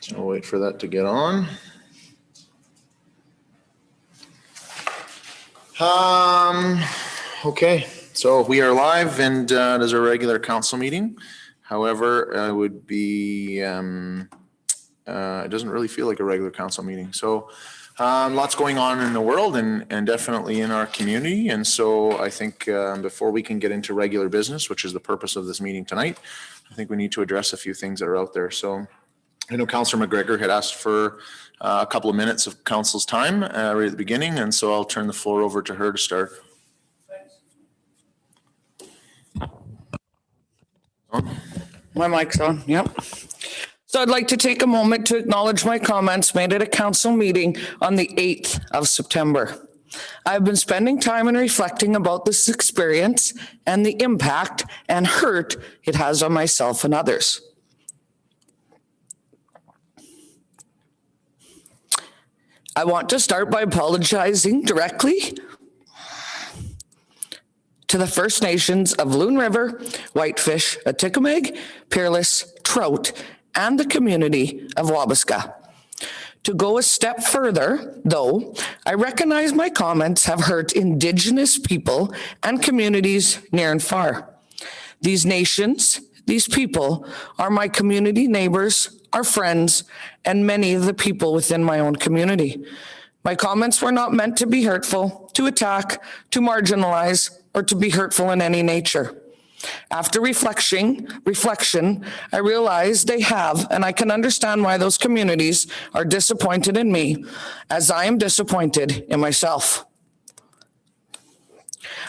So I'll wait for that to get on. Okay, so we are live and it is a regular council meeting. However, it would be, it doesn't really feel like a regular council meeting. So lots going on in the world and definitely in our community. And so I think before we can get into regular business, which is the purpose of this meeting tonight, I think we need to address a few things that are out there. So I know Councillor McGregor had asked for a couple of minutes of council's time right at the beginning, and so I'll turn the floor over to her to start. My mic's on, yep. So I'd like to take a moment to acknowledge my comments made at a council meeting on the 8th of September. I've been spending time and reflecting about this experience and the impact and hurt it has on myself and others. I want to start by apologizing directly to the First Nations of Loon River, Whitefish, Atikamekw, Peerless, Trout, and the community of Wabasca. To go a step further, though, I recognize my comments have hurt Indigenous people and communities near and far. These nations, these people are my community neighbors, our friends, and many of the people within my own community. My comments were not meant to be hurtful, to attack, to marginalize, or to be hurtful in any nature. After reflection, I realize they have, and I can understand why those communities are disappointed in me, as I am disappointed in myself.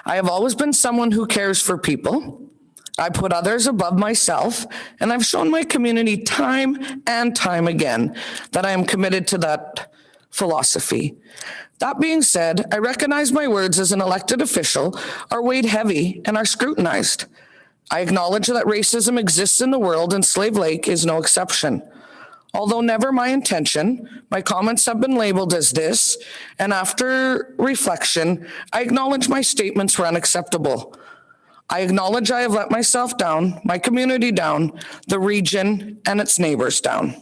I have always been someone who cares for people. I put others above myself, and I've shown my community time and time again that I am committed to that philosophy. That being said, I recognize my words as an elected official are weighed heavy and are scrutinized. I acknowledge that racism exists in the world and Slave Lake is no exception. Although never my intention, my comments have been labeled as this, and after reflection, I acknowledge my statements were unacceptable. I acknowledge I have let myself down, my community down, the region and its neighbors down.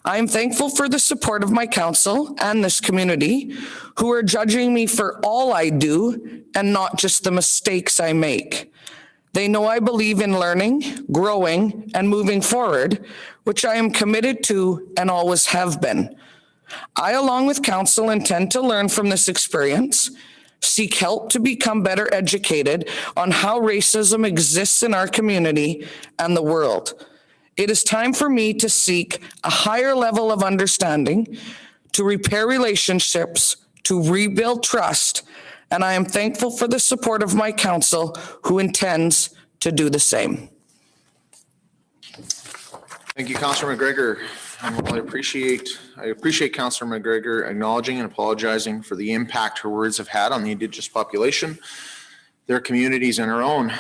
I am thankful for the support of my council and this community who are judging me for all I do and not just the mistakes I make. They know I believe in learning, growing, and moving forward, which I am committed to and always have been. I, along with council, intend to learn from this experience, seek help to become better educated on how racism exists in our community and the world. It is time for me to seek a higher level of understanding, to repair relationships, to rebuild trust, and I am thankful for the support of my council who intends to do the same. Thank you, Councillor McGregor. I appreciate Councillor McGregor acknowledging and apologizing for the impact her words have had on the Indigenous population, their communities, and her own.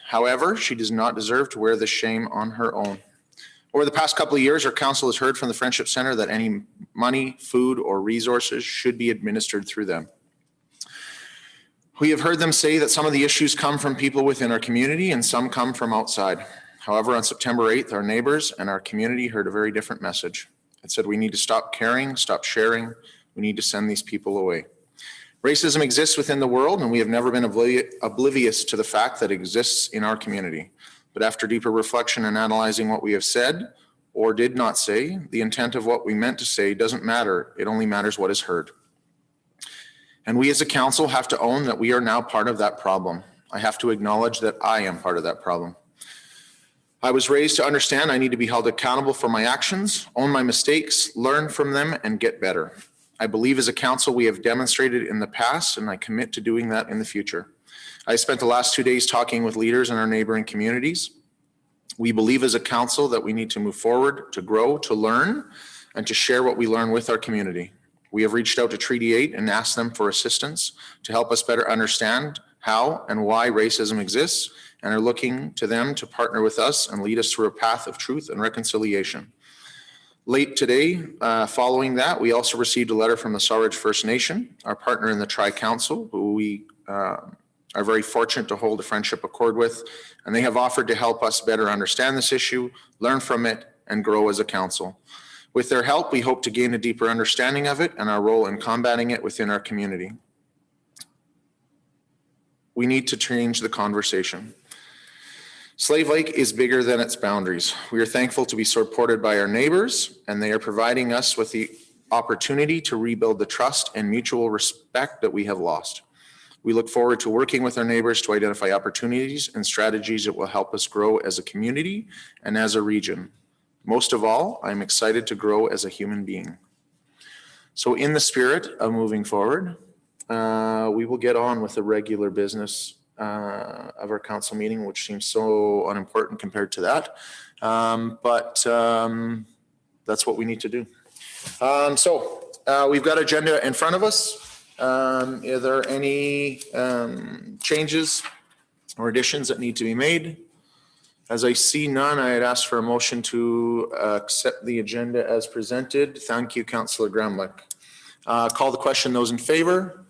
However, she does not deserve to wear this shame on her own. Over the past couple of years, our council has heard from the Friendship Centre that any money, food, or resources should be administered through them. We have heard them say that some of the issues come from people within our community and some come from outside. However, on September 8th, our neighbors and our community heard a very different message. It said we need to stop caring, stop sharing. We need to send these people away. Racism exists within the world, and we have never been oblivious to the fact that it exists in our community. But after deeper reflection and analyzing what we have said or did not say, the intent of what we meant to say doesn't matter. It only matters what is heard. And we as a council have to own that we are now part of that problem. I have to acknowledge that I am part of that problem. I was raised to understand I need to be held accountable for my actions, own my mistakes, learn from them, and get better. I believe as a council we have demonstrated in the past, and I commit to doing that in the future. I spent the last 2 days talking with leaders in our neighboring communities. We believe as a council that we need to move forward, to grow, to learn, and to share what we learn with our community. We have reached out to Treaty 8 and asked them for assistance to help us better understand how and why racism exists, and are looking to them to partner with us and lead us through a path of truth and reconciliation. Late today, following that, we also received a letter from the Sawridge First Nation, our partner in the Tri-Council, who we are very fortunate to hold a friendship accord with, and they have offered to help us better understand this issue, learn from it, and grow as a council. With their help, we hope to gain a deeper understanding of it and our role in combating it within our community. We need to change the conversation. Slave Lake is bigger than its boundaries. We are thankful to be supported by our neighbors, and they are providing us with the opportunity to rebuild the trust and mutual respect that we have lost. We look forward to working with our neighbors to identify opportunities and strategies that will help us grow as a community and as a region. Most of all, I'm excited to grow as a human being. So in the spirit of moving forward, we will get on with the regular business of our council meeting, which seems so unimportant compared to that. But that's what we need to do. So we've got agenda in front of us. Are there any changes or additions that need to be made? As I see none, I had asked for a motion to accept the agenda as presented. Thank you, Councillor Gramlich. Call the question. Those in favor?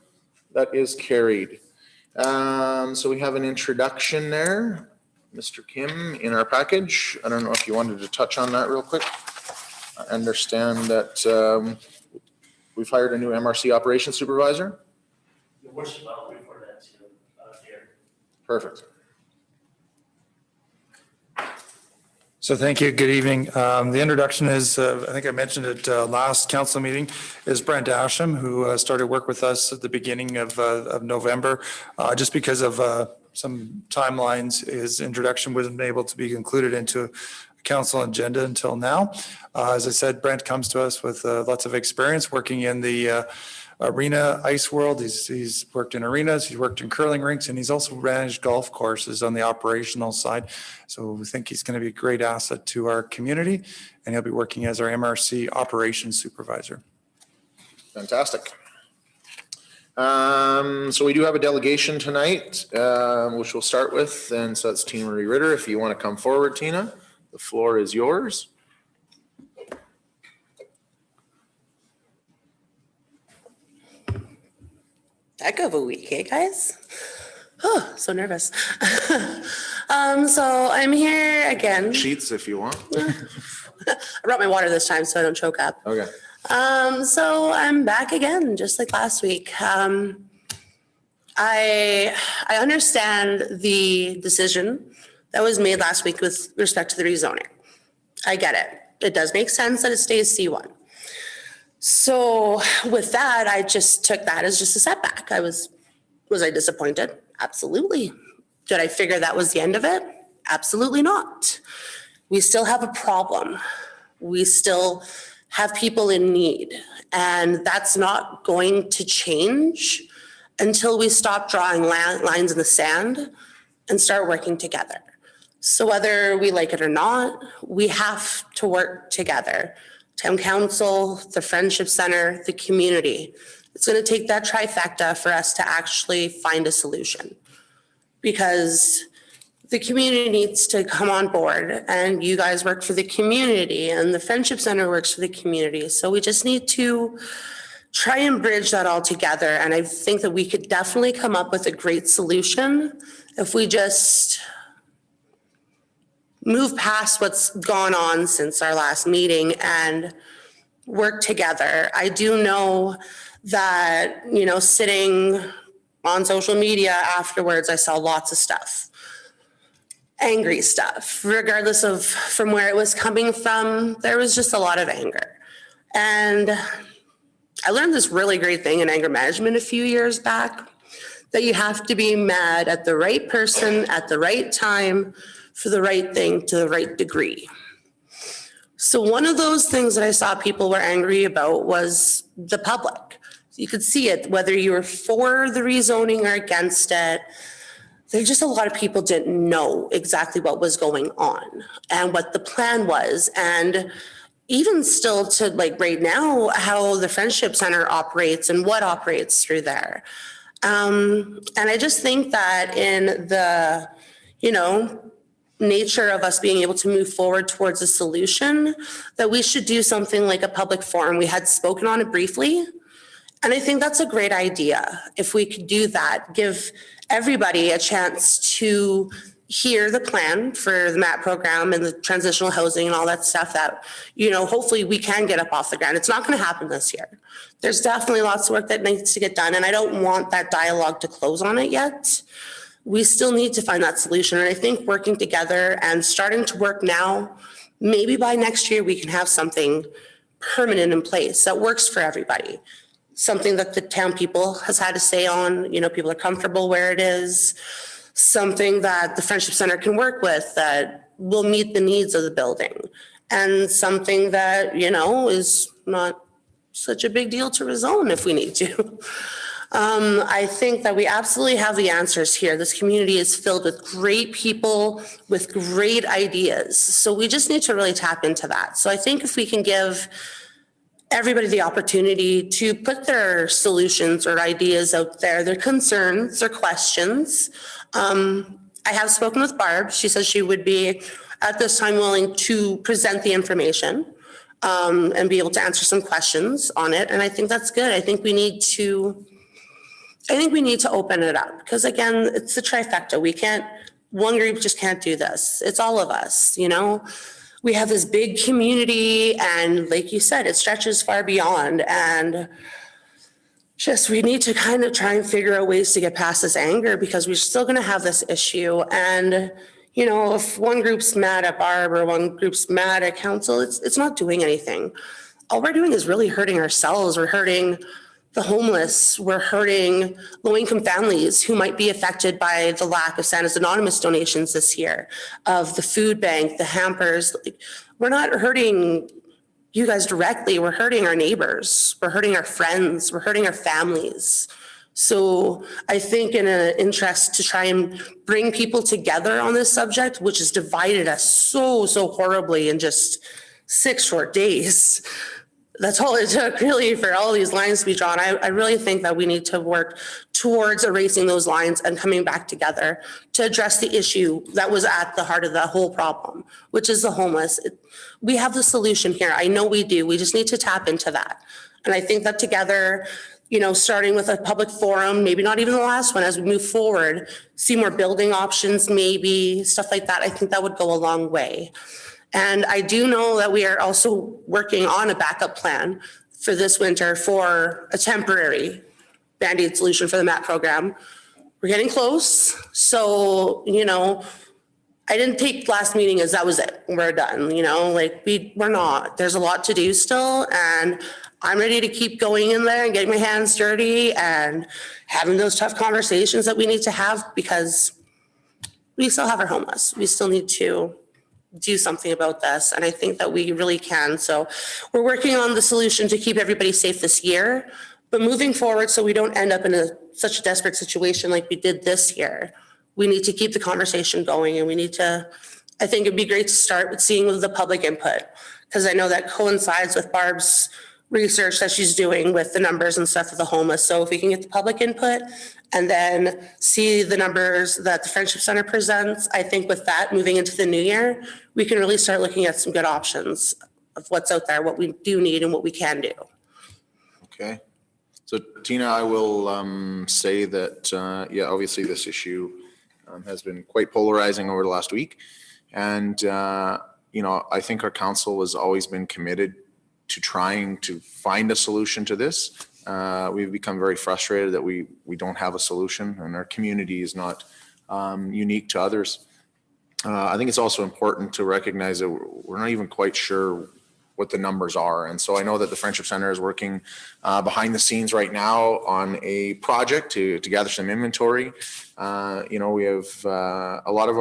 That is carried. So we have an introduction there, Mr. Kim, in our package. I don't know if you wanted to touch on that real quick. I understand that we've hired a new MRC operations supervisor. Your worship, I'll report that to here. Perfect. So thank you. Good evening. The introduction is, I think I mentioned it last council meeting, is Brent Asham, who started work with us at the beginning of November. Just because of some timelines, his introduction wasn't able to be included into a council agenda until now. As I said, Brent comes to us with lots of experience working in the arena ice world. He's worked in arenas, he's worked in curling rinks, and he's also managed golf courses on the operational side. So we think he's going to be a great asset to our community, and he'll be working as our MRC operations supervisor. Fantastic. So we do have a delegation tonight, which we'll start with, and so that's Tina Marie Ritter. If you want to come forward, Tina, the floor is yours. Heck of a week, hey guys? Oh, so nervous. So I'm here again. Sheets if you want. I brought my water this time so I don't choke up. Okay. So I'm back again, just like last week. I understand the decision that was made last week with respect to the rezoning. I get it. It does make sense that it stays C1. So with that, I just took that as just a setback. Was I disappointed? Absolutely. Did I figure that was the end of it? Absolutely not. We still have a problem. We still have people in need, and that's not going to change until we stop drawing lines in the sand and start working together. So whether we like it or not, we have to work together. Town council, the Friendship Center, the community. It's going to take that trifecta for us to actually find a solution, because the community needs to come on board, and you guys work for the community, and the Friendship Center works for the community. So we just need to try and bridge that all together. And I think that we could definitely come up with a great solution if we just move past what's gone on since our last meeting and work together. I do know that, sitting on social media afterwards, I saw lots of stuff, angry stuff, regardless of from where it was coming from. There was just a lot of anger. And I learned this really great thing in anger management a few years back, that you have to be mad at the right person at the right time for the right thing to the right degree. So one of those things that I saw people were angry about was the public. You could see it, whether you were for the rezoning or against it. There's just a lot of people didn't know exactly what was going on and what the plan was. And even still to right now, how the Friendship Center operates and what operates through there. And I just think that in the, nature of us being able to move forward towards a solution, that we should do something like a public forum. We had spoken on it briefly, and I think that's a great idea. If we could do that, give everybody a chance to hear the plan for the MAP program and the transitional housing and all that stuff that, hopefully we can get up off the ground. It's not going to happen this year. There's definitely lots of work that needs to get done, and I don't want that dialogue to close on it yet. We still need to find that solution, and I think working together and starting to work now, maybe by next year we can have something permanent in place that works for everybody. Something that the town people has had to say on, people are comfortable where it is. Something that the Friendship Center can work with that will meet the needs of the building. And something that, is not such a big deal to rezone if we need to. I think that we absolutely have the answers here. This community is filled with great people with great ideas. So we just need to really tap into that. So I think if we can give everybody the opportunity to put their solutions or ideas out there, their concerns, their questions. I have spoken with Barb. She says she would be at this time willing to present the information and be able to answer some questions on it. And I think that's good. I think we need to open it up because again, it's the trifecta. One group just can't do this. It's all of us, We have this big community and like you said, it stretches far beyond and we need to kind of try and figure out ways to get past this anger because we're still going to have this issue. And, if one group's mad at Barb or one group's mad at council, it's not doing anything. All we're doing is really hurting ourselves. We're hurting the homeless. We're hurting low-income families who might be affected by the lack of Santa's Anonymous donations this year, of the food bank, the hampers. We're not hurting you guys directly. We're hurting our neighbors. We're hurting our friends. We're hurting our families. So I think in an interest to try and bring people together on this subject, which has divided us so horribly in just 6 short days, that's all it took really for all these lines to be drawn. I really think that we need to work towards erasing those lines and coming back together to address the issue that was at the heart of the whole problem, which is the homeless. We have the solution here. I know we do. We just need to tap into that. And I think that together, starting with a public forum, maybe not even the last one, as we move forward, see more building options, maybe stuff like that. I think that would go a long way. And I do know that we are also working on a backup plan for this winter for a temporary Band-Aid solution for the MAP program. We're getting close. So, I didn't take last meeting as that was it. We're done, we're not. There's a lot to do still. And I'm ready to keep going in there and getting my hands dirty and having those tough conversations that we need to have because we still have our homeless. We still need to do something about this. And I think that we really can. So we're working on the solution to keep everybody safe this year, but moving forward so we don't end up in such a desperate situation like we did this year. We need to keep the conversation going and I think it'd be great to start with seeing the public input because I know that coincides with Barb's research that she's doing with the numbers and stuff of the homeless. So if we can get the public input and then see the numbers that the Friendship Center presents, I think with that moving into the new year, we can really start looking at some good options of what's out there, what we do need and what we can do. Okay. So Tina, I will say that, obviously this issue has been quite polarizing over the last week. And, I think our council has always been committed to trying to find a solution to this. We've become very frustrated that we don't have a solution and our community is not unique to others. I think it's also important to recognize that we're not even quite sure what the numbers are. And so I know that the Friendship Center is working behind the scenes right now on a project to gather some inventory. We have a lot of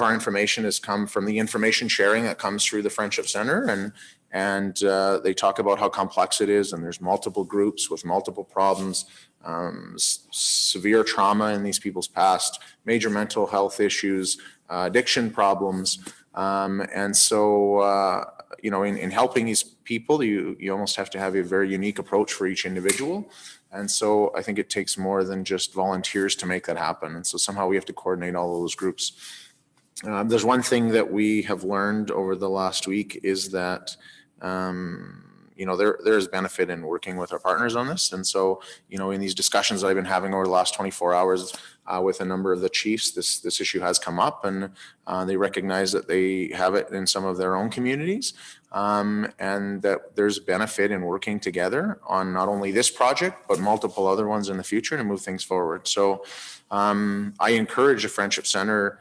our information has come from the information sharing that comes through the Friendship Center, and they talk about how complex it is, and there's multiple groups with multiple problems, severe trauma in these people's past, major mental health issues, addiction problems. And so, in helping these people, you almost have to have a very unique approach for each individual. And so I think it takes more than just volunteers to make that happen. And so somehow we have to coordinate all those groups. There's one thing that we have learned over the last week is that, there's benefit in working with our partners on this. And so, in these discussions that I've been having over the last 24 hours with a number of the chiefs, this issue has come up, and they recognize that they have it in some of their own communities, and that there's benefit in working together on not only this project, but multiple other ones in the future to move things forward. So I encourage the Friendship Center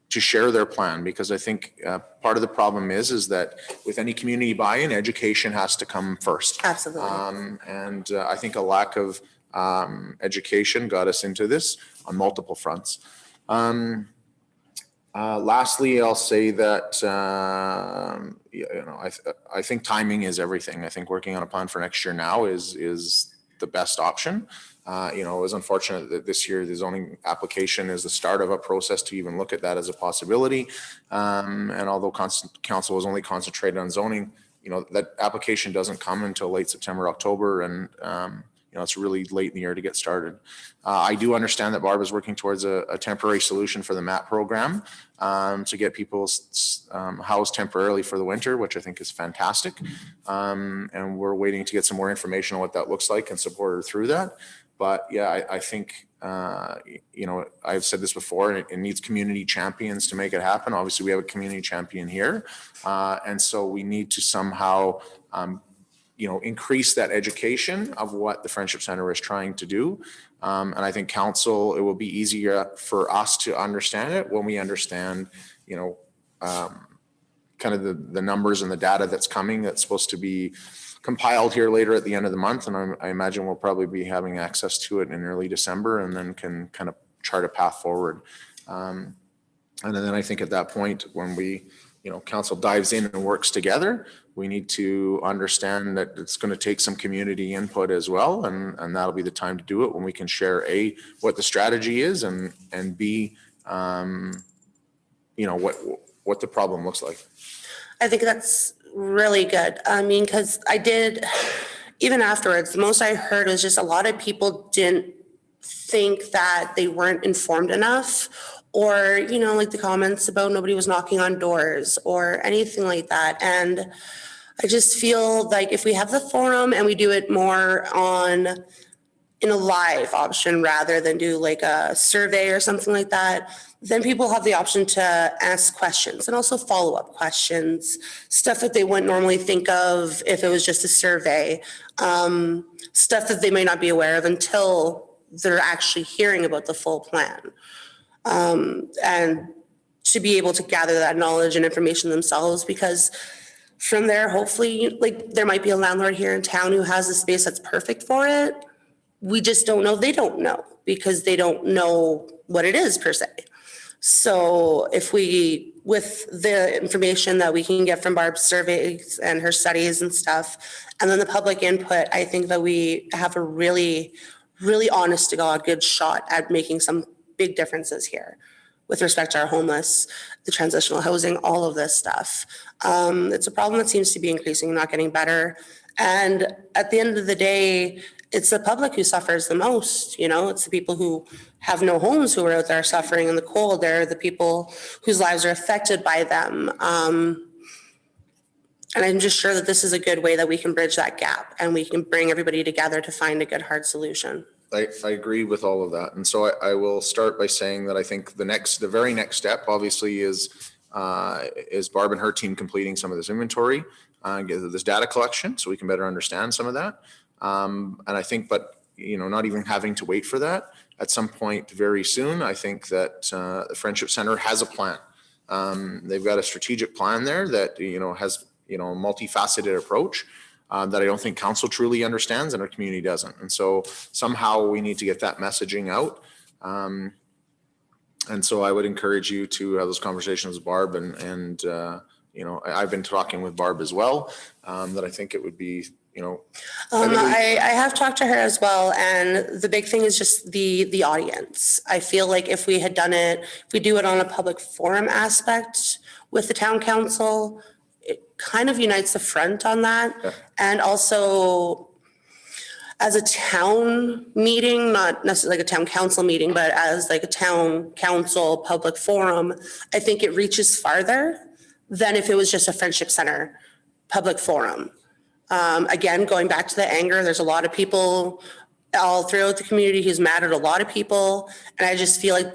to share their plan, because I think part of the problem is that with any community buy-in, education has to come first. Absolutely. And I think a lack of education got us into this on multiple fronts. Lastly, I'll say that I think timing is everything. I think working on a plan for next year now is the best option. It was unfortunate that this year the zoning application is the start of a process to even look at that as a possibility. And although council was only concentrated on zoning, that application doesn't come until late September, October, and it's really late in the year to get started. I do understand that Barb is working towards a temporary solution for the MAP program to get people housed temporarily for the winter, which I think is fantastic. And we're waiting to get some more information on what that looks like and support her through that. But yeah, I think, I've said this before, it needs community champions to make it happen. Obviously, we have a community champion here. And so we need to somehow, increase that education of what the Friendship Center is trying to do. And I think council, it will be easier for us to understand it when we understand, kind of the numbers and the data that's coming, that's supposed to be compiled here later at the end of the month. And I imagine we'll probably be having access to it in early December, and then can kind of chart a path forward. And then I think at that point, when we, council dives in and works together, we need to understand that it's going to take some community input as well. And that'll be the time to do it, when we can share A, what the strategy is, and B, what the problem looks like. I think that's really good. I mean, because even afterwards, the most I heard was just a lot of people didn't think that they weren't informed enough, or, like the comments about nobody was knocking on doors or anything like that. And I just feel like if we have the forum and we do it more in a live option rather than do like a survey or something like that, then people have the option to ask questions, and also follow-up questions, stuff that they wouldn't normally think of if it was just a survey, stuff that they may not be aware of until they're actually hearing about the full plan. And to be able to gather that knowledge and information themselves, because from there, hopefully, like, there might be a landlord here in town who has a space that's perfect for it. We just don't know. They don't know, because they don't know what it is per se. So if we, with the information that we can get from Barb's surveys and her studies and stuff, and then the public input, I think that we have a really, really honest to God good shot at making some big differences here with respect to our homeless, the transitional housing, all of this stuff. It's a problem that seems to be increasing, not getting better. And at the end of the day, it's the public who suffers the most. It's the people who have no homes who are out there suffering in the cold. They're the people whose lives are affected by them. And I'm just sure that this is a good way that we can bridge that gap, and we can bring everybody together to find a good, hard solution. I agree with all of that. And so I will start by saying that I think the very next step obviously is Barb and her team completing some of this inventory, this data collection, so we can better understand some of that. And I think, not even having to wait for that, at some point very soon, I think that the Friendship Center has a plan. They've got a strategic plan there that, has, a multifaceted approach that I don't think council truly understands and our community doesn't. And so somehow we need to get that messaging out. And so I would encourage you to have those conversations with Barb, and I've been talking with Barb as well, that I think it would be, I have talked to her as well, and the big thing is just the audience. I feel like if we had done it, if we do it on a public forum aspect with the town council, it kind of unites the front on that. Yeah. And also, as a town meeting, not necessarily like a town council meeting, but as like a town council public forum, I think it reaches farther than if it was just a Friendship Center public forum. Again, going back to the anger, there's a lot of people all throughout the community who's mad at a lot of people. And I just feel like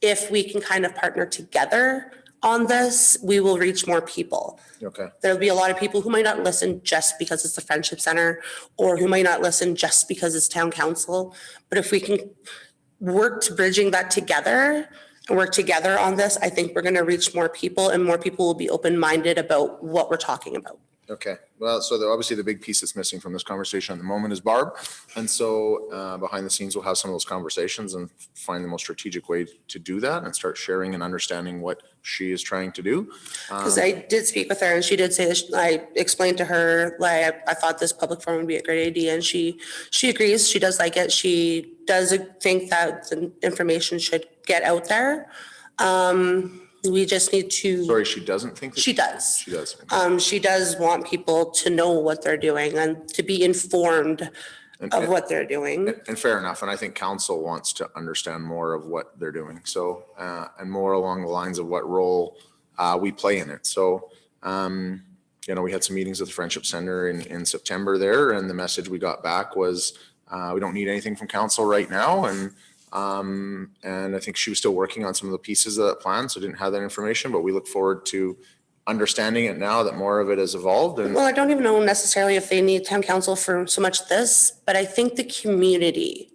if we can kind of partner together on this, we will reach more people. Okay. There'll be a lot of people who might not listen just because it's the Friendship Center, or who might not listen just because it's town council. But if we can work to bridging that together and work together on this, I think we're going to reach more people, and more people will be open-minded about what we're talking about. Okay, well, so obviously the big piece that's missing from this conversation at the moment is Barb. And so behind the scenes, we'll have some of those conversations and find the most strategic way to do that and start sharing and understanding what she is trying to do. Because I did speak with her, and she did say that I explained to her, like, I thought this public forum would be a great idea, and she agrees. She does like it. She does think that the information should get out there. We just need to. Sorry, she doesn't think that? She does. She does. Okay. She does want people to know what they're doing and to be informed of what they're doing. And fair enough. And I think council wants to understand more of what they're doing. So, and more along the lines of what role we play in it. So, you know, we had some meetings at the Friendship Center in September there, and the message we got back was we don't need anything from council right now. And I think she was still working on some of the pieces of that plan, so didn't have that information, but we look forward to understanding it now that more of it has evolved. And Well, I don't even know necessarily if they need town council for so much this, but I think the community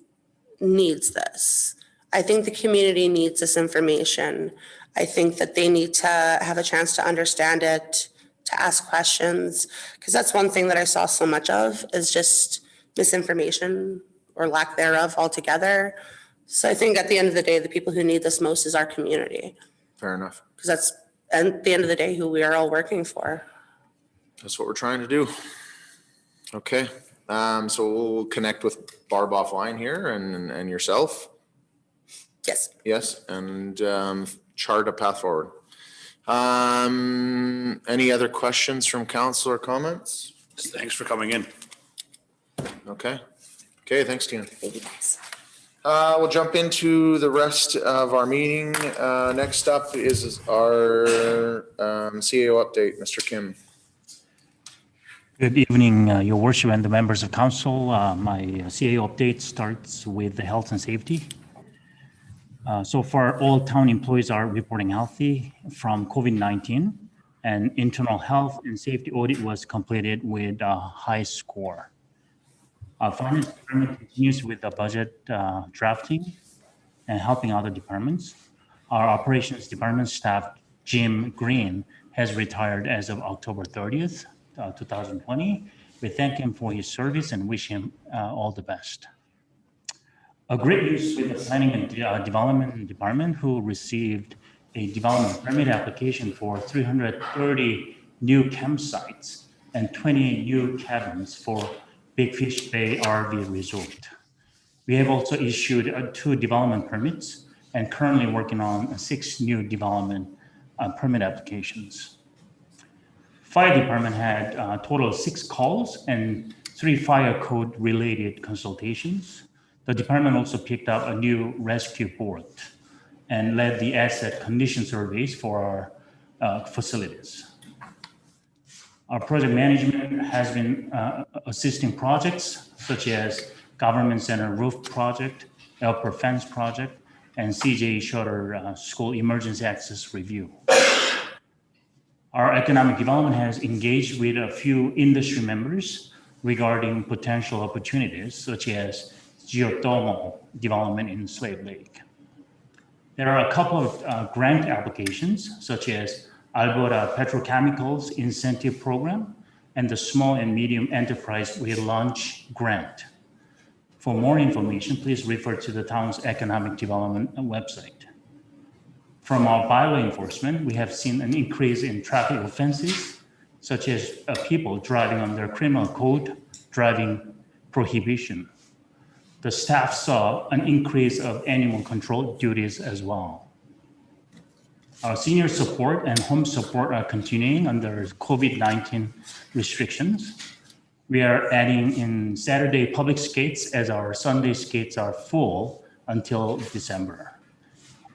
needs this. I think the community needs this information. I think that they need to have a chance to understand it, to ask questions, because that's one thing that I saw so much of is just misinformation or lack thereof altogether. So I think at the end of the day, the people who need this most is our community, fair enough. because that's at the end of the day who we are all working for. That's what we're trying to do. Okay. So we'll connect with Barb offline here and yourself. Yes. Yes. And chart a path forward. Any other questions from council or comments? Thanks for coming in. Okay. Okay. Thanks, Tina. Thank you guys. We'll jump into the rest of our meeting. Next up is our CAO update, Mr. Kim. Good evening, Your Worship and the members of council. My CAO update starts with the health and safety. So far, all town employees are reporting healthy from COVID-19, and internal health and safety audit was completed with a high score. Our finance department continues with the budget drafting and helping other departments. Our operations department staff, Jim Green, has retired as of October 30th, 2020. We thank him for his service and wish him all the best. A great news with the planning and development department, who received a development permit application for 330 new campsites and 20 new cabins for Big Fish Bay RV Resort. We have also issued 2 development permits and currently working on 6 new development permit applications. Fire department had a total of 6 calls and 3 fire code related consultations. The department also picked up a new rescue board and led the asset condition surveys for our facilities. Our project management has been assisting projects such as Government Center Roof Project, Elper Fence Project, and CJ Shutter School Emergency Access Review. Our economic development has engaged with a few industry members regarding potential opportunities such as geothermal development in Slave Lake. There are a couple of grant applications such as Alberta Petrochemicals Incentive Program and the Small and Medium Enterprise Relaunch Grant. For more information, please refer to the town's economic development website. From our bylaw enforcement, we have seen an increase in traffic offenses, such as people driving under criminal code, driving prohibition. The staff saw an increase of animal control duties as well. Our senior support and home support are continuing under COVID-19 restrictions. We are adding in Saturday public skates as our Sunday skates are full until December.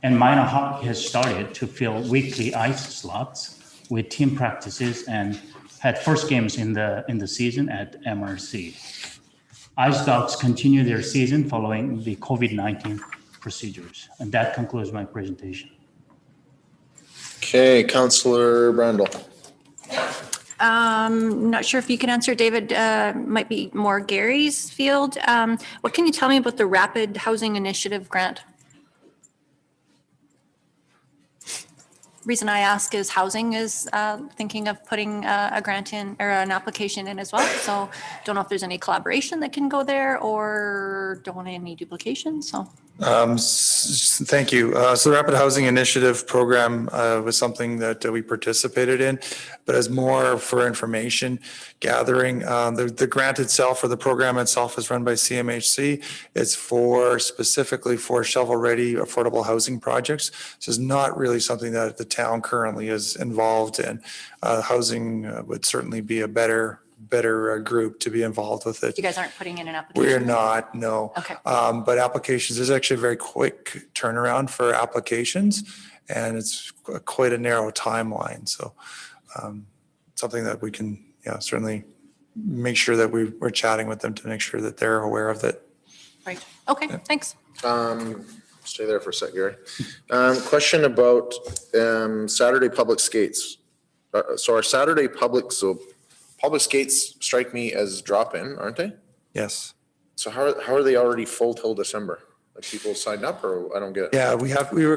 And minor hockey has started to fill weekly ice slots with team practices and had first games in the season at MRC. Ice Dogs continue their season following the COVID-19 procedures. And that concludes my presentation. Okay, Councillor Brandel. Not sure if you can answer, David, might be more Gary's field. What can you tell me about the Rapid Housing Initiative grant? Reason I ask is housing is thinking of putting a grant in or an application in as well. So don't know if there's any collaboration that can go there or don't want any duplication. So. Thank you. So the Rapid Housing Initiative program was something that we participated in, but as more for information gathering. The grant itself or the program itself is run by CMHC. It's specifically for shovel-ready affordable housing projects. So it's not really something that the town currently is involved in. Housing would certainly be a better group to be involved with it. You guys aren't putting in an application? We're not, no. Okay. But applications, there's actually a very quick turnaround for applications, and it's quite a narrow timeline. So something that we can certainly make sure that we're chatting with them to make sure that they're aware of it. Right. Okay, thanks. Stay there for a sec, Gary. Question about Saturday public skates. So our Saturday public skates strike me as drop-in, aren't they? Yes. So how are they already full till December? Like people signed up, or I don't get it? Yeah, we're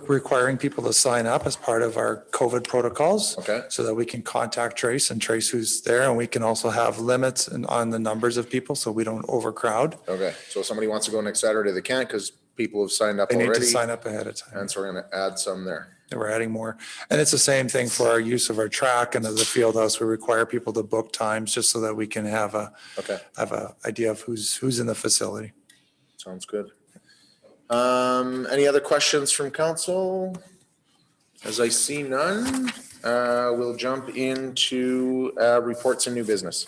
requiring people to sign up as part of our COVID protocols. Okay. So that we can contact trace who's there, and we can also have limits on the numbers of people so we don't overcrowd. Okay, so if somebody wants to go next Saturday, they can't because people have signed up They already. need to sign up ahead of time. And so we're gonna add some there. And we're adding more. And it's the same thing for our use of our track and the field house. We require people to book times just so that we can have a idea of who's in the facility. Sounds good. Any other questions from council? As I see none, we'll jump into reports and new business.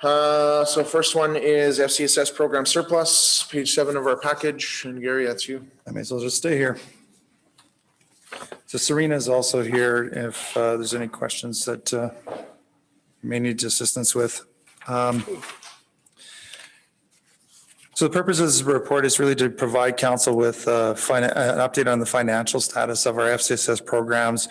So first one is FCSS program surplus, page 7 of our package. And Gary, that's you. I may as well just stay here. So Serena is also here if there's any questions that you may need assistance with. So the purpose of this report is really to provide council with an update on the financial status of our FCSS programs.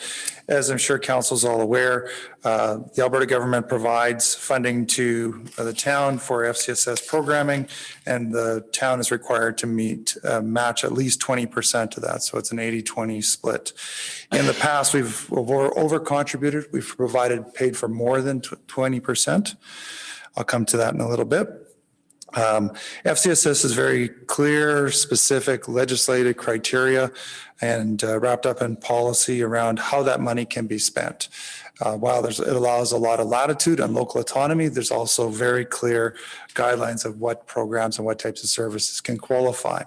As I'm sure council's all aware, the Alberta government provides funding to the town for FCSS programming, and the town is required to match at least 20% of that. So it's an 80-20 split. In the past, we've over-contributed. We've paid for more than 20%. I'll come to that in a little bit. FCSS is very clear, specific legislative criteria and wrapped up in policy around how that money can be spent. While it allows a lot of latitude on local autonomy, there's also very clear guidelines of what programs and what types of services can qualify.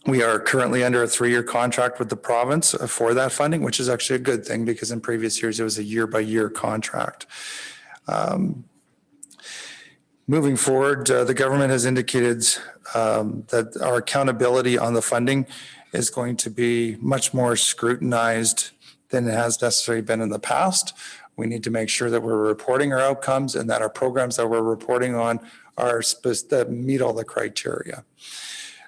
We are currently under a 3-year contract with the province for that funding, which is actually a good thing because in previous years it was a year-by-year contract. Moving forward, the government has indicated that our accountability on the funding is going to be much more scrutinized than it has necessarily been in the past. We need to make sure that we're reporting our outcomes and that our programs that we're reporting on are that meet all the criteria.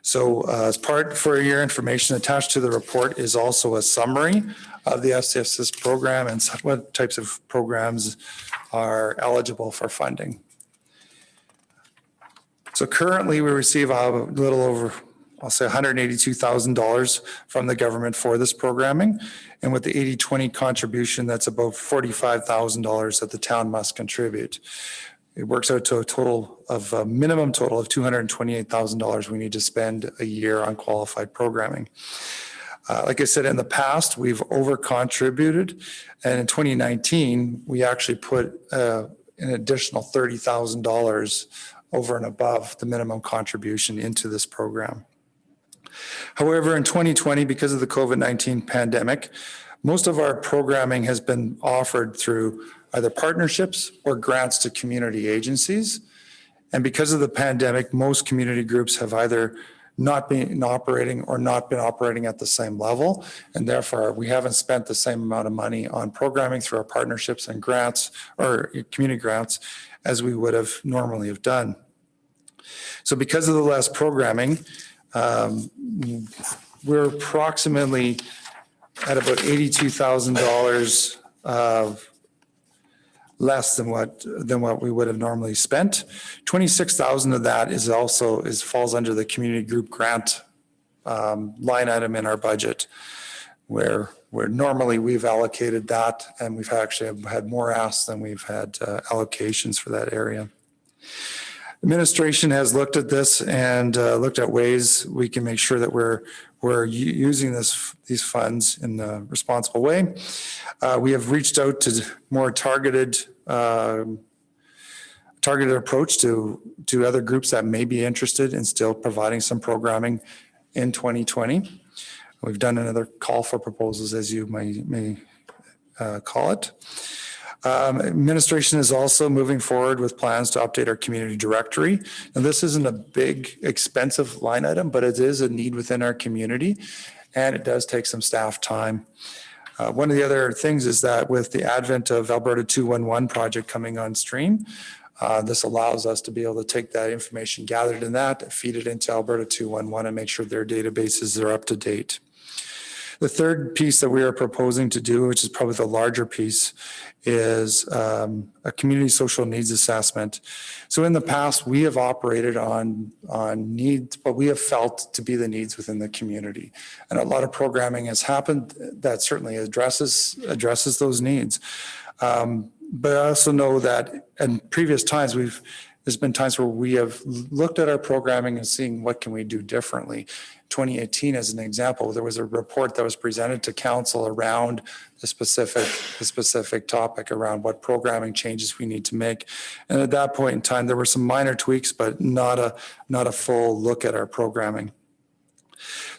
So as part for your information attached to the report is also a summary of the FCSS program and what types of programs are eligible for funding. So currently we receive a little over, I'll say $182,000 from the government for this programming. And with the 80-20 contribution, that's about $45,000 that the town must contribute. It works out to a minimum total of $228,000 we need to spend a year on qualified programming. Like I said, in the past, we've over-contributed. And in 2019, we actually put an additional $30,000 over and above the minimum contribution into this program. However, in 2020, because of the COVID-19 pandemic, most of our programming has been offered through either partnerships or grants to community agencies. And because of the pandemic, most community groups have either not been operating at the same level. And therefore, we haven't spent the same amount of money on programming through our partnerships and grants or community grants as we would have normally have done. So because of the less programming, we're approximately at about $82,000 less than what we would have normally spent. 26,000 of that falls under the community group grant line item in our budget, where normally we've allocated that, and we've actually had more asks than we've had allocations for that area. Administration has looked at this and looked at ways we can make sure that we're using these funds in a responsible way. We have reached out to more targeted approach to other groups that may be interested in still providing some programming in 2020. We've done another call for proposals, as you may call it. Administration is also moving forward with plans to update our community directory. And this isn't a big, expensive line item, but it is a need within our community, and it does take some staff time. One of the other things is that with the advent of Alberta 211 project coming on stream, this allows us to be able to take that information gathered in that, feed it into Alberta 211 and make sure their databases are up to date. The third piece that we are proposing to do, which is probably the larger piece, is a community social needs assessment. So in the past, we have operated on needs, but we have felt to be the needs within the community. And a lot of programming has happened that certainly addresses those needs. But I also know that in previous times, there's been times where we have looked at our programming and seeing what can we do differently. 2018, as an example, there was a report that was presented to council around the specific topic around what programming changes we need to make. And at that point in time, there were some minor tweaks, but not a full look at our programming.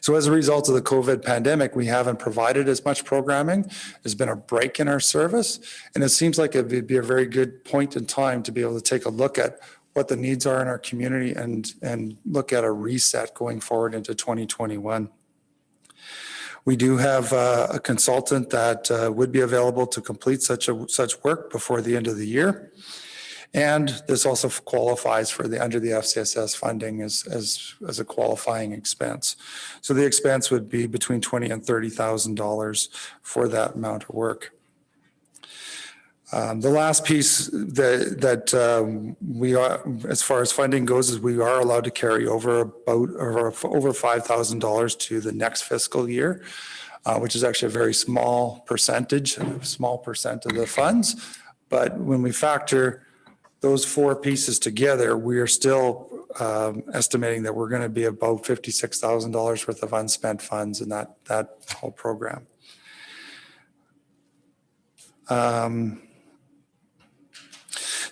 So as a result of the COVID pandemic, we haven't provided as much programming. There's been a break in our service, and it seems like it would be a very good point in time to be able to take a look at what the needs are in our community and look at a reset going forward into 2021. We do have a consultant that would be available to complete such work before the end of the year. And this also qualifies for under the FCSS funding as a qualifying expense. So the expense would be between $20,000 and $30,000 for that amount of work. The last piece that we are, as far as funding goes, is we are allowed to carry over over $5,000 to the next fiscal year, which is actually a very small percentage of the funds. But when we factor those four pieces together, we are still estimating that we're going to be about $56,000 worth of unspent funds in that whole program.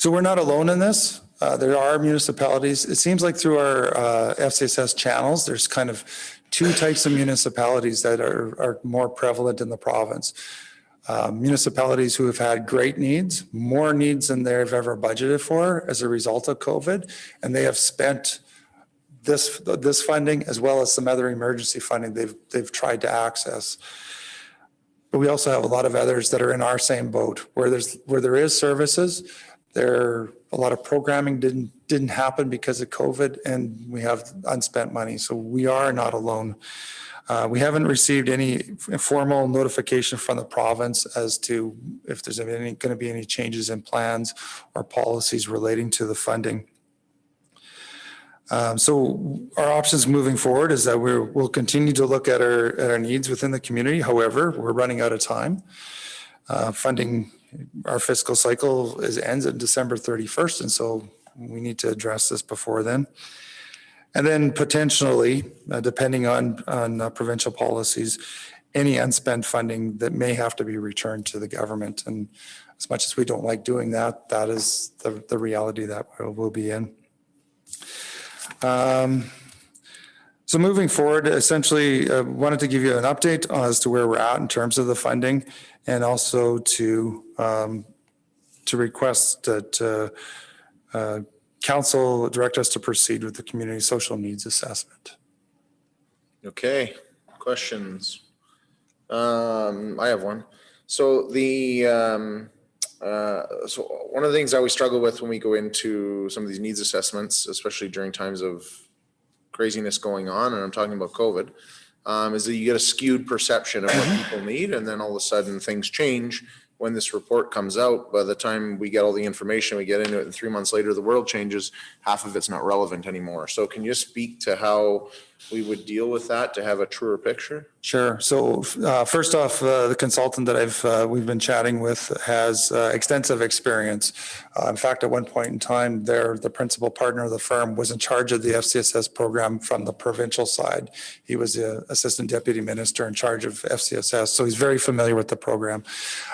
So we're not alone in this. There are municipalities. It seems like through our FCSS channels, there's kind of two types of municipalities that are more prevalent in the province. Municipalities who have had great needs, more needs than they've ever budgeted for as a result of COVID, and they have spent this funding as well as some other emergency funding they've tried to access. But we also have a lot of others that are in our same boat, where there is services. A lot of programming didn't happen because of COVID, and we have unspent money. So we are not alone. We haven't received any formal notification from the province as to if there's going to be any changes in plans or policies relating to the funding. So our options moving forward is that we'll continue to look at our needs within the community. However, we're running out of time. Funding, our fiscal cycle ends on December 31st, and so we need to address this before then. And then potentially, depending on provincial policies, any unspent funding that may have to be returned to the government. And as much as we don't like doing that, that is the reality that we'll be in. So moving forward, essentially, wanted to give you an update as to where we're at in terms of the funding, and also to request that council direct us to proceed with the community social needs assessment. Okay, questions? I have one. So so one of the things I always struggle with when we go into some of these needs assessments, especially during times of craziness going on, and I'm talking about COVID, is that you get a skewed perception of what people need, and then all of a sudden things change when this report comes out. By the time we get all the information, we get into it, and 3 months later, the world changes, half of it's not relevant anymore. So can you speak to how we would deal with that to have a truer picture? Sure. So first off, the consultant that we've been chatting with has extensive experience. In fact, at one point in time, the principal partner of the firm was in charge of the FCSS program from the provincial side. He was the assistant deputy minister in charge of FCSS, so he's very familiar with the program.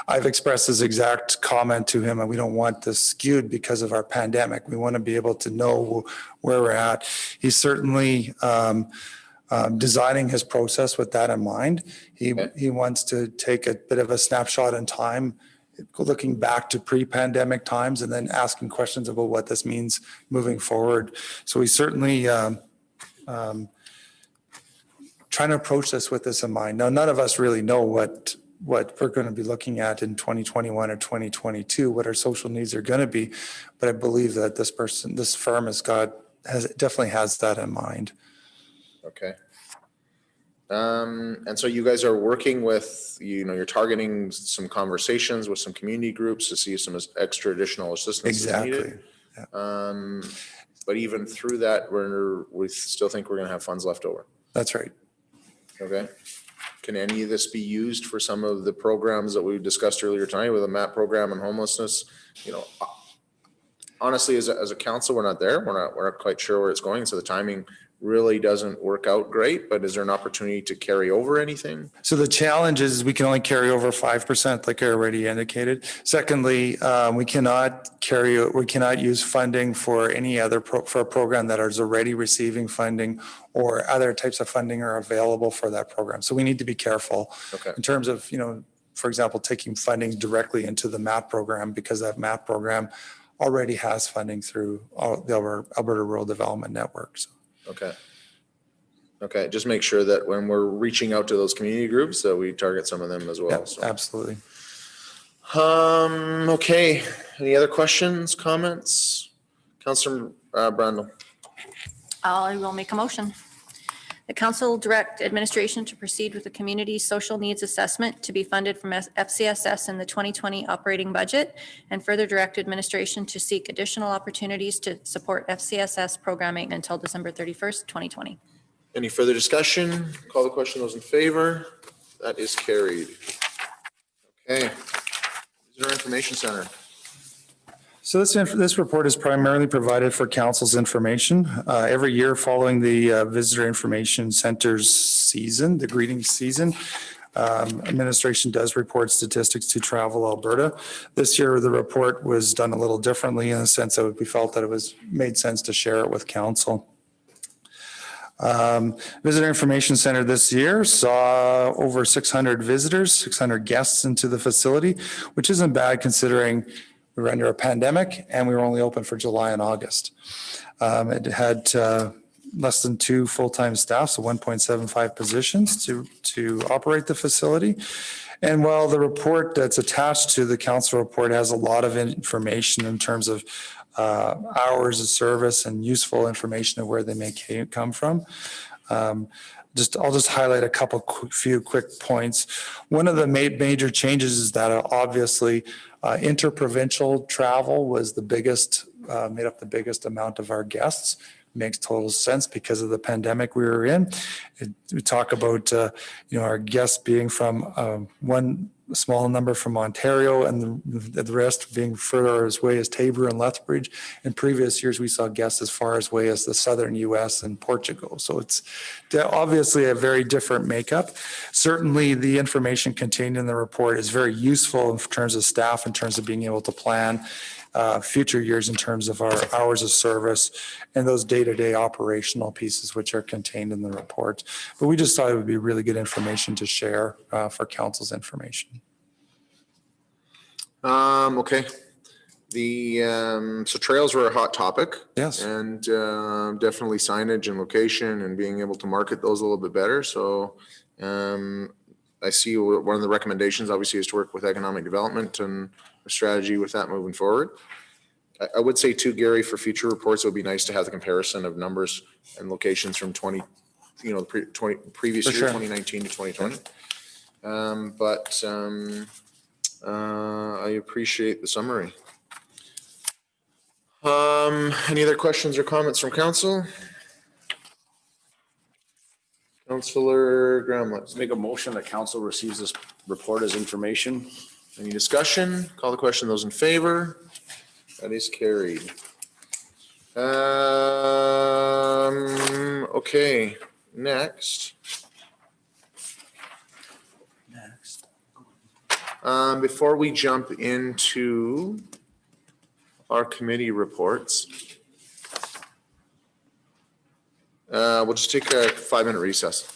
I've expressed his exact comment to him, and we don't want this skewed because of our pandemic. We want to be able to know where we're at. He's certainly designing his process with that in mind. He wants to take a bit of a snapshot in time, looking back to pre-pandemic times, and then asking questions about what this means moving forward. So he's certainly trying to approach this with this in mind. Now, none of us really know what we're going to be looking at in 2021 or 2022, what our social needs are going to be. But I believe that this firm definitely has that in mind. Okay. And so you guys are working with, you're targeting some conversations with some community groups to see some extra additional assistance is needed. Yeah. But even through that, we still think we're going to have funds left over. That's right. Okay. Can any of this be used for some of the programs that we discussed earlier tonight with a MAP program and homelessness? Honestly, as a council, we're not there. We're not quite sure where it's going. So the timing really doesn't work out great, but is there an opportunity to carry over anything? So the challenge is we can only carry over 5%, like I already indicated. Secondly, we cannot use funding for any other for a program that is already receiving funding, or other types of funding are available for that program. So we need to be careful in terms of, for example, taking funding directly into the MAP program, because that MAP program already has funding through the Alberta Rural Development Network. So. Okay. Just make sure that when we're reaching out to those community groups that we target some of them as well. Yeah, so. Absolutely. Okay. Any other questions, comments? Councillor Brandel. I will make a motion. The council direct administration to proceed with the community social needs assessment to be funded from FCSS in the 2020 operating budget, and further direct administration to seek additional opportunities to support FCSS programming until December 31st, 2020. Any further discussion? Call the question. Those in favor? That is carried. Okay. Visitor Information Center. So this report is primarily provided for council's information. Every year following the Visitor Information Center's season, the greeting season, administration does report statistics to Travel Alberta. This year, the report was done a little differently in the sense that we felt that it made sense to share it with council. Visitor Information Center this year saw over 600 visitors, 600 guests into the facility, which isn't bad considering we were under a pandemic and we were only open for July and August. It had less than 2 full-time staff, so 1.75 positions to operate the facility. And while the report that's attached to the council report has a lot of information in terms of hours of service and useful information of where they may come from, I'll just highlight a few quick points. One of the major changes is that obviously interprovincial travel was made up the biggest amount of our guests. Makes total sense because of the pandemic we were in. We talk about our guests being from one small number from Ontario and the rest being further away as Tabor and Lethbridge. In previous years, we saw guests as far away as the southern U.S. and Portugal. So it's obviously a very different makeup. Certainly, the information contained in the report is very useful in terms of staff, in terms of being able to plan future years in terms of our hours of service and those day-to-day operational pieces which are contained in the report. But we just thought it would be really good information to share for council's information. Okay. So trails were a hot topic. Yes. And definitely signage and location and being able to market those a little bit better. So I see one of the recommendations obviously is to work with economic development and a strategy with that moving forward. I would say too, Gary, for future reports, it would be nice to have the comparison of numbers and locations from previous For year, sure. 2019 to 2020. I appreciate the summary. Any other questions or comments from council? Councillor Graham, let's Make a motion that council receives this report as information. any discussion? Call the question. Those in favor? That is carried. Okay, next. Before we jump into our committee reports, we'll just take a 5-minute recess.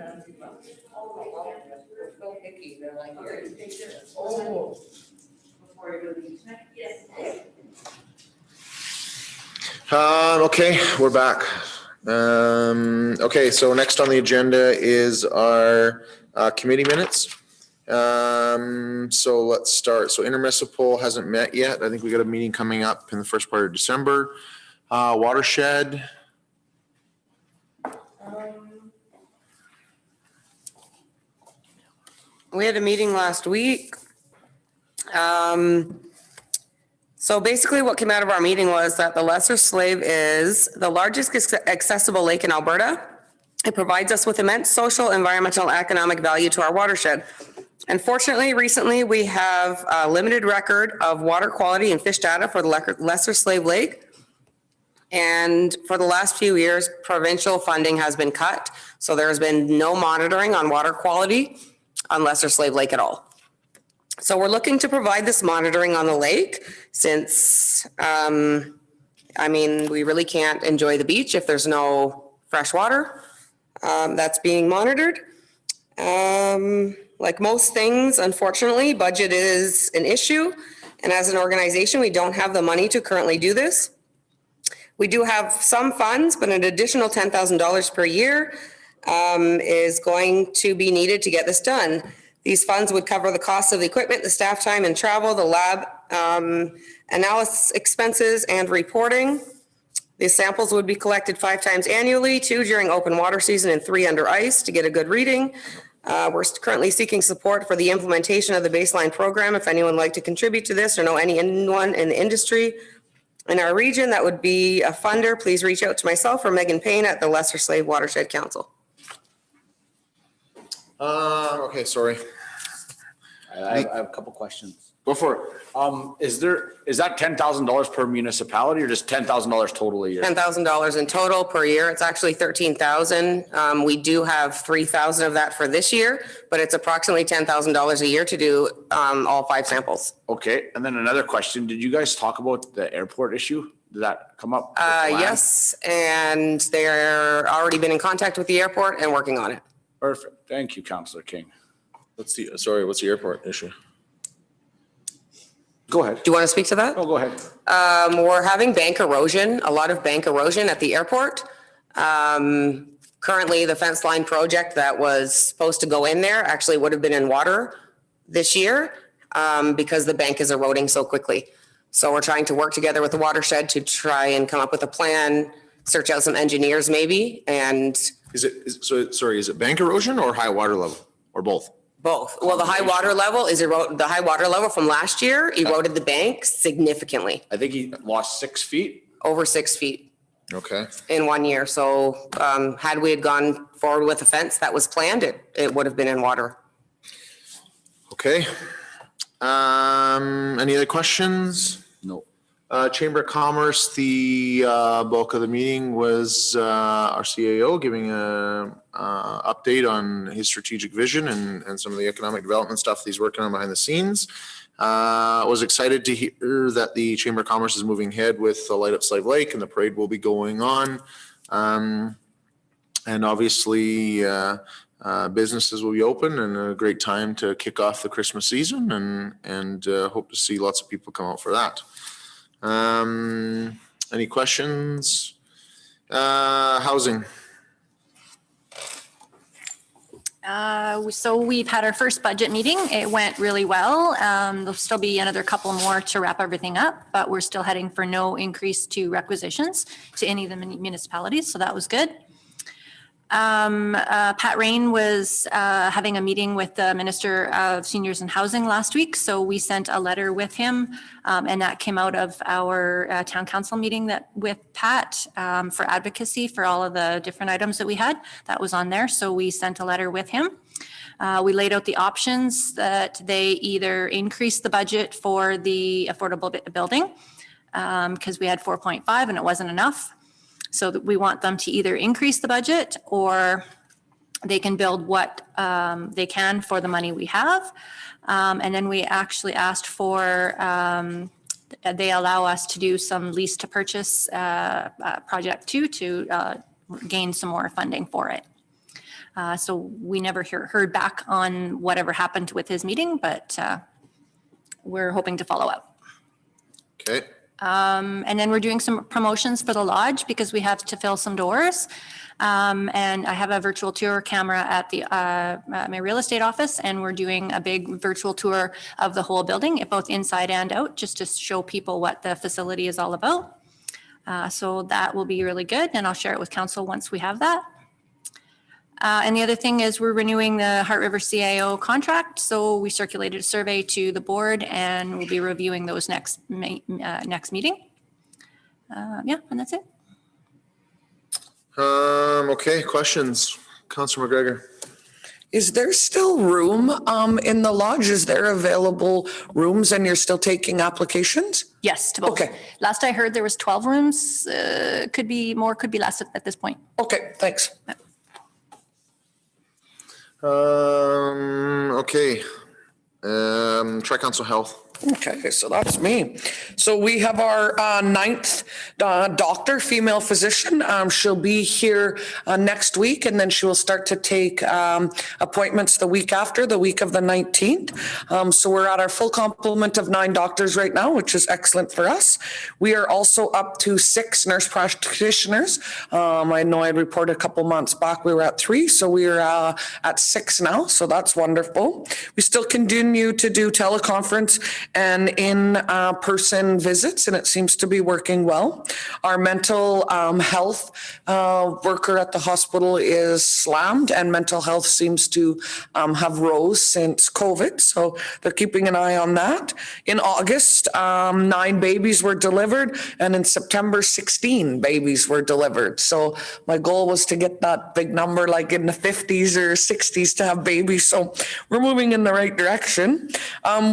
Okay, we're back. Okay, so next on the agenda is our committee minutes. So let's start. So intermunicipal hasn't met yet. I think we got a meeting coming up in the first part of December. Watershed. We had a meeting last week. So basically what came out of our meeting was that the Lesser Slave is the largest accessible lake in Alberta. It provides us with immense social, environmental, and economic value to our watershed. Unfortunately, recently we have a limited record of water quality and fish data for the Lesser Slave Lake. And for the last few years, provincial funding has been cut. So there's been no monitoring on water quality on Lesser Slave Lake at all. So we're looking to provide this monitoring on the lake since, we really can't enjoy the beach if there's no fresh water that's being monitored. Like most things, unfortunately, budget is an issue. And as an organization, we don't have the money to currently do this. We do have some funds, but an additional $10,000 per year is going to be needed to get this done. These funds would cover the cost of the equipment, the staff time and travel, the lab analysis expenses and reporting. The samples would be collected 5 times annually, 2 during open water season and 3 under ice to get a good reading. We're currently seeking support for the implementation of the baseline program. If anyone would like to contribute to this or know anyone in the industry in our region that would be a funder, please reach out to myself or Megan Payne at the Lesser Slave Watershed Council. Okay, sorry. I have a couple questions. Go for it. Is that $10,000 per municipality or just $10,000 total a year? $10,000 in total per year. It's actually $13,000. We do have $3,000 of that for this year, but it's approximately $10,000 a year to do all 5 samples. Okay, and then another question. Did you guys talk about the airport issue? Did that come up? Yes, and they're already been in contact with the airport and working on it. Perfect. Thank you, Councillor King. What's the airport issue? Go ahead. Do you want to speak to that? Oh, go ahead. We're having bank erosion, a lot of bank erosion at the airport. Currently, the fence line project that was supposed to go in there actually would have been in water this year because the bank is eroding so quickly. So we're trying to work together with the watershed to try and come up with a plan, search out some engineers maybe, and Is it bank erosion or high water level or both? both. Well, the high water level from last year eroded the bank significantly, I think he lost 6 feet. over 6 feet Okay. in 1 year. So had we gone forward with a fence that was planned, it would have been in water. Okay. Any other questions? No. Chamber of Commerce, the bulk of the meeting was our CAO giving a update on his strategic vision and some of the economic development stuff he's working on behind the scenes. Was excited to hear that the Chamber of Commerce is moving ahead with the Light Up Slave Lake and the parade will be going on. And obviously businesses will be open and a great time to kick off the Christmas season and hope to see lots of people come out for that. Any questions? Housing. So we've had our first budget meeting. It went really well. There'll still be another couple more to wrap everything up, but we're still heading for no increase to requisitions to any of the municipalities. So that was good. Pat Rain was having a meeting with the Minister of Seniors and Housing last week. So we sent a letter with him and that came out of our town council meeting with Pat for advocacy for all of the different items that we had. That was on there. So we sent a letter with him. We laid out the options that they either increase the budget for the affordable building because we had 4.5 and it wasn't enough. So that we want them to either increase the budget or they can build what they can for the money we have. And then we actually asked for, they allow us to do some lease to purchase project 2 to gain some more funding for it. So we never heard back on whatever happened with his meeting, but we're hoping to follow up. Okay. And then we're doing some promotions for the lodge because we have to fill some doors. And I have a virtual tour camera at the my real estate office, and we're doing a big virtual tour of the whole building, both inside and out, just to show people what the facility is all about. So that will be really good, and I'll share it with council once we have that. And the other thing is we're renewing the Heart River CIO contract. So we circulated a survey to the board, and we'll be reviewing those next meeting. Yeah, and that's it. Okay, questions? Councillor McGregor. Is there still room in the lodge? Is there available rooms and you're still taking applications? Yes, to both. Okay. Last I heard, there was 12 rooms. Could be more, could be less at this point. Okay, thanks. Okay. Tri-Council Health. Okay, so that's me. So we have our ninth doctor, female physician. She'll be here next week, and then she will start to take appointments the week after, the week of the 19th. So we're at our full complement of 9 doctors right now, which is excellent for us. We are also up to 6 nurse practitioners. I know I reported a couple months back we were at 3, so we are at 6 now, so that's wonderful. We still continue to do teleconference and in-person visits, and it seems to be working well. Our mental health worker at the hospital is slammed, and mental health seems to have rose since COVID, so they're keeping an eye on that. In August, 9 babies were delivered, and in September, 16 babies were delivered. So my goal was to get that big number, like in the 50s or 60s, to have babies. So we're moving in the right direction.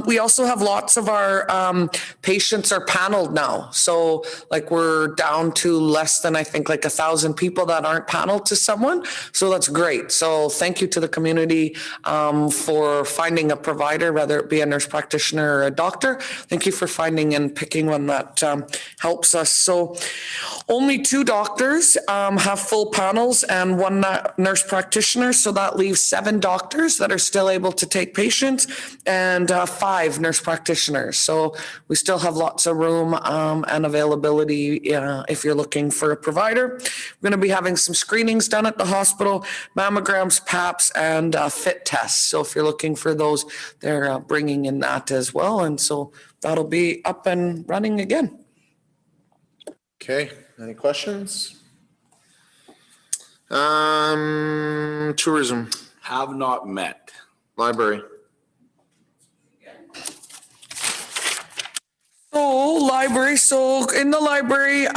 We also have lots of our patients are paneled now. So like we're down to less than, I think, like 1,000 people that aren't paneled to someone. So that's great. So thank you to the community for finding a provider, whether it be a nurse practitioner or a doctor. Thank you for finding and picking one that helps us. So only 2 doctors have full panels and 1 nurse practitioner. So that leaves 7 doctors that are still able to take patients and 5 nurse practitioners. So we still have lots of room and availability if you're looking for a provider. We're going to be having some screenings done at the hospital, mammograms, PAPs, and fit tests. So if you're looking for those, they're bringing in that as well. And so that'll be up and running again. Okay, any questions? Tourism. Have not met. Library. Library. So in the library,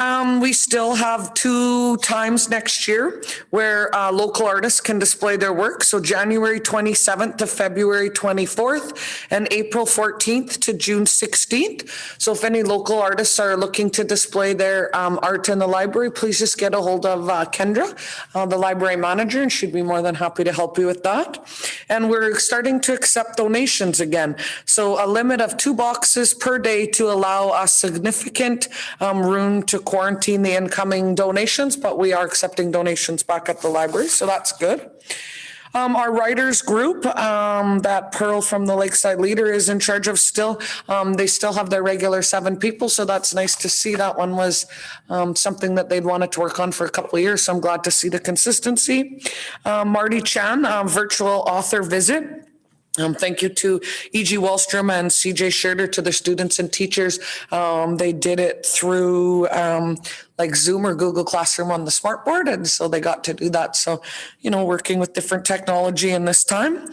we still have 2 times next year where local artists can display their work. So January 27th to February 24th and April 14th to June 16th. So if any local artists are looking to display their art in the library, please just get a hold of Kendra, the library manager, and she'd be more than happy to help you with that. And we're starting to accept donations again. So a limit of 2 boxes per day to allow a significant room to quarantine the incoming donations, but we are accepting donations back at the library, so that's good. Our writers group that Pearl from the Lakeside Leader is in charge of still, they still have their regular 7 people, so that's nice to see. That one was something that they'd wanted to work on for a couple of years, so I'm glad to see the consistency. Marty Chan, virtual author visit. Thank you to E.G. Wallstrom and C.J. Scherder, to the students and teachers. They did it through like Zoom or Google Classroom on the smartboard, and so they got to do that. So, you know, working with different technology in this time.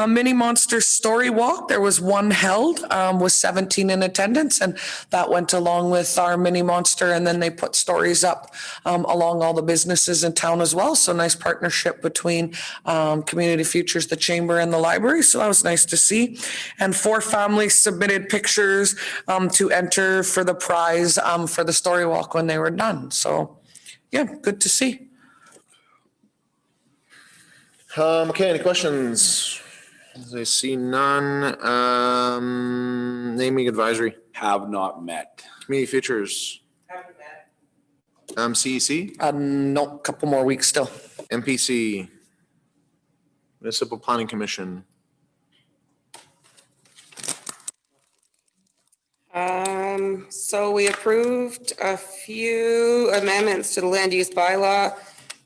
Mini Monster Story Walk, there was 1 held with 17 in attendance, and that went along with our Mini Monster, and then they put stories up along all the businesses in town as well. So nice partnership between Community Futures, the Chamber, and the library. So that was nice to see. And 4 families submitted pictures to enter for the prize for the story walk when they were done. So yeah, good to see. Okay, any questions? As I see none. Naming advisory. Have not met. Community Futures. CEC. No, couple more weeks still. MPC. Municipal Planning Commission. So we approved a few amendments to the land use bylaw,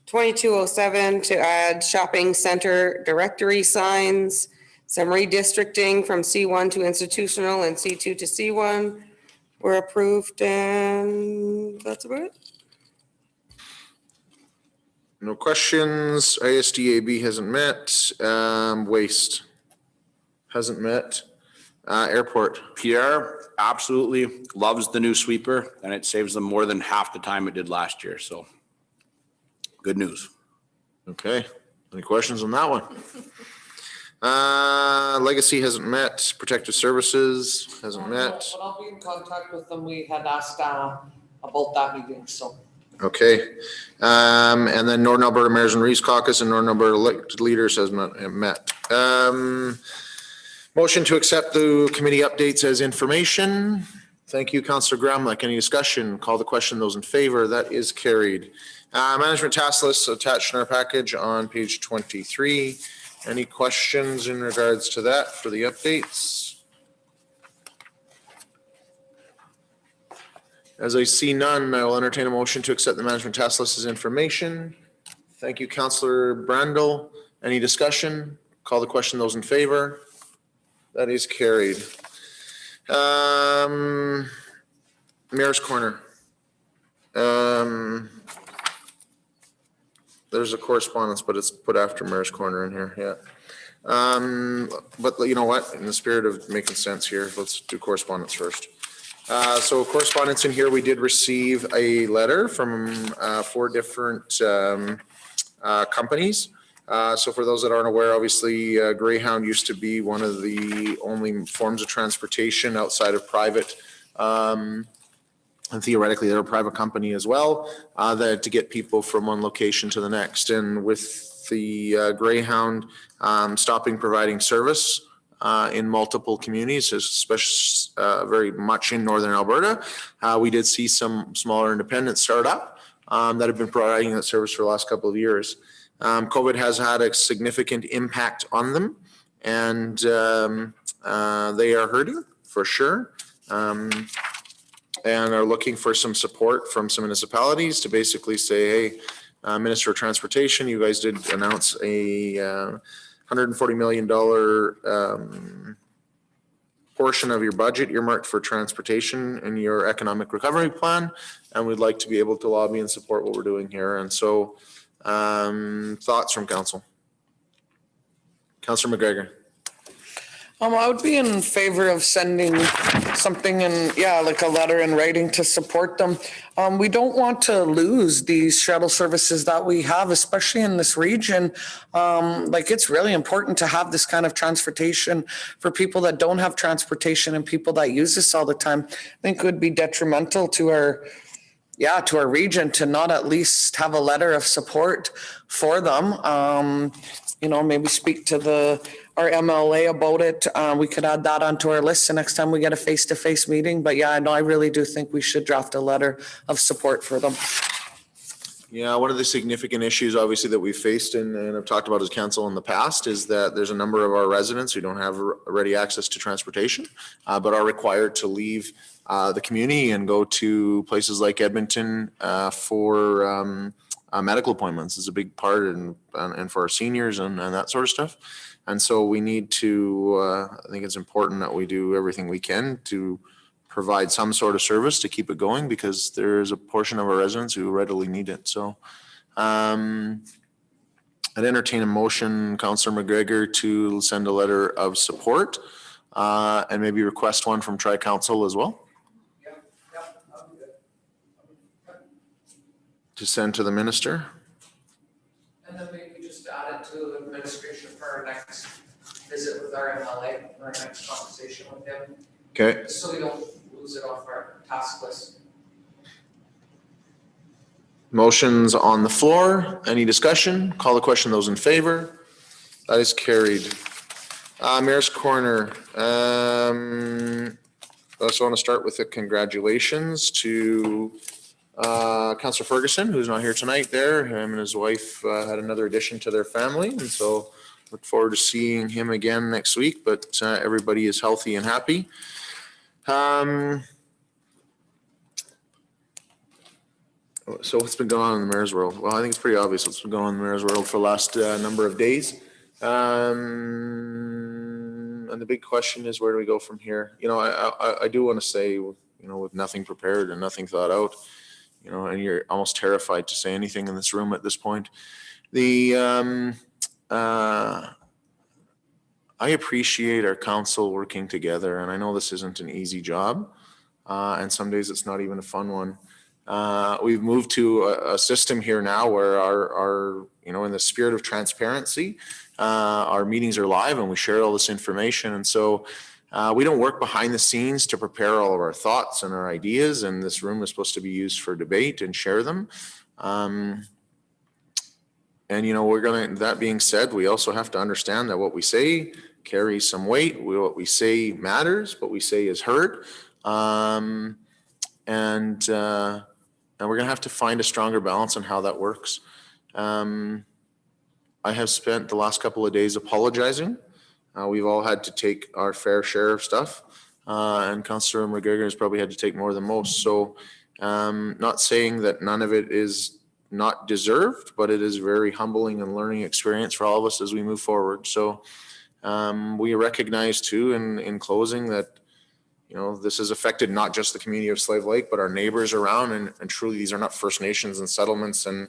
2207 to add shopping center directory signs, some redistricting from C1 to institutional and C2 to C1 were approved, and that's about it. No questions. ISDAB hasn't met. Waste hasn't met. Airport. Pierre absolutely loves the new sweeper, and it saves them more than half the time it did last year, so good news. Okay. Any questions on that one? Legacy hasn't met. Protective Services hasn't met. But I'll be in contact with them. We had asked about that meeting, so. Okay. And then Northern Alberta Mayors and Reeves Caucus and Northern Alberta elected leaders has not met. Motion to accept the committee updates as information. Thank you, Councillor Gramlich. Any discussion? Call the question. Those in favor, that is carried. Management task list attached in our package on page 23. Any questions in regards to that for the updates? As I see none, I will entertain a motion to accept the management task list as information. Thank you, Councillor Brandel. Any discussion? Call the question. Those in favor? That is carried. Mayor's Corner. There's a correspondence, but it's put after Mayor's Corner in here, yeah. But you know what? In the spirit of making sense here, let's do correspondence first. So correspondence in here, we did receive a letter from 4 different companies. So for those that aren't aware, obviously Greyhound used to be one of the only forms of transportation outside of private, and theoretically they're a private company as well, that to get people from one location to the next. And with the Greyhound stopping providing service in multiple communities, especially very much in Northern Alberta, we did see some smaller independents start up that have been providing that service for the last couple of years. COVID has had a significant impact on them, and they are hurting for sure, and are looking for some support from some municipalities to basically say, hey, Minister of Transportation, you guys did announce a $140 million portion of your budget earmarked for transportation in your economic recovery plan, and we'd like to be able to lobby and support what we're doing here. And so thoughts from council? Councillor McGregor. I would be in favor of sending something in, like a letter in writing to support them. We don't want to lose these shuttle services that we have, especially in this region. It's really important to have this kind of transportation for people that don't have transportation and people that use this all the time. I think it would be detrimental to our region to not at least have a letter of support for them. Maybe speak to our MLA about it. We could add that onto our list the next time we get a face-to-face meeting. But I really do think we should draft a letter of support for them. Yeah, one of the significant issues obviously that we've faced and I've talked about as council in the past is that there's a number of our residents who don't have ready access to transportation, but are required to leave the community and go to places like Edmonton for medical appointments is a big part, and for our seniors and that sort of stuff. And so we need to, I think it's important that we do everything we can to provide some sort of service to keep it going, because there's a portion of our residents who readily need it. So I'd entertain a motion, Councillor McGregor, to send a letter of support and maybe request one from Tri-Council as well. To send to the minister. And then maybe just add it to administration for our next visit with our MLA, our next conversation with him. Okay. So we don't lose it off our task list. Motions on the floor. Any discussion? Call the question. Those in favor? That is carried. Mayor's Corner. I also want to start with the congratulations to Councillor Ferguson, who's not here tonight there. Him and his wife had another addition to their family. And so Look forward to seeing him again next week, but everybody is healthy and happy. So what's been going on in the mayor's world? Well, I think it's pretty obvious what's been going on in the mayor's world for the last number of days. And the big question is, where do we go from here? You know, I do want to say, you know, with nothing prepared and nothing thought out, you know, and you're almost terrified to say anything in this room at this point. I appreciate our council working together, and I know this isn't an easy job, and some days it's not even a fun one. We've moved to a system here now where our, you know, in the spirit of transparency, our meetings are live and we share all this information. And so we don't work behind the scenes to prepare all of our thoughts and our ideas. And this room is supposed to be used for debate and share them. And, you know, that being said, we also have to understand that what we say carries some weight. What we say matters. What we say is heard. And we're going to have to find a stronger balance on how that works. I have spent the last couple of days apologizing. We've all had to take our fair share of stuff, and Councillor McGregor has probably had to take more than most. So not saying that none of it is not deserved, but it is a very humbling and learning experience for all of us as we move forward. So we recognize too in closing that, you know, this has affected not just the community of Slave Lake, but our neighbors around. And truly, these are not First Nations and settlements and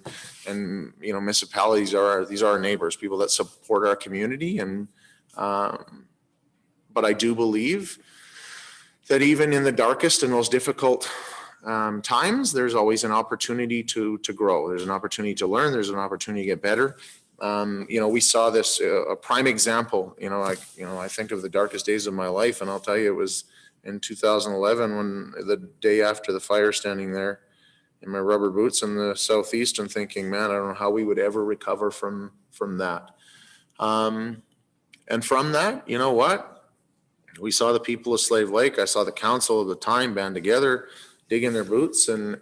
you know, municipalities. These are our neighbors, people that support our community. And but I do believe that even in the darkest and most difficult times, there's always an opportunity to grow. There's an opportunity to learn. There's an opportunity to get better. You know, we saw this a prime example. You know, I think of the darkest days of my life, and I'll tell you, it was in 2011, when the day after the fire, standing there in my rubber boots in the southeast and thinking, man, I don't know how we would ever recover from that. And from that, you know what? We saw the people of Slave Lake. I saw the council at the time band together, dig in their boots, and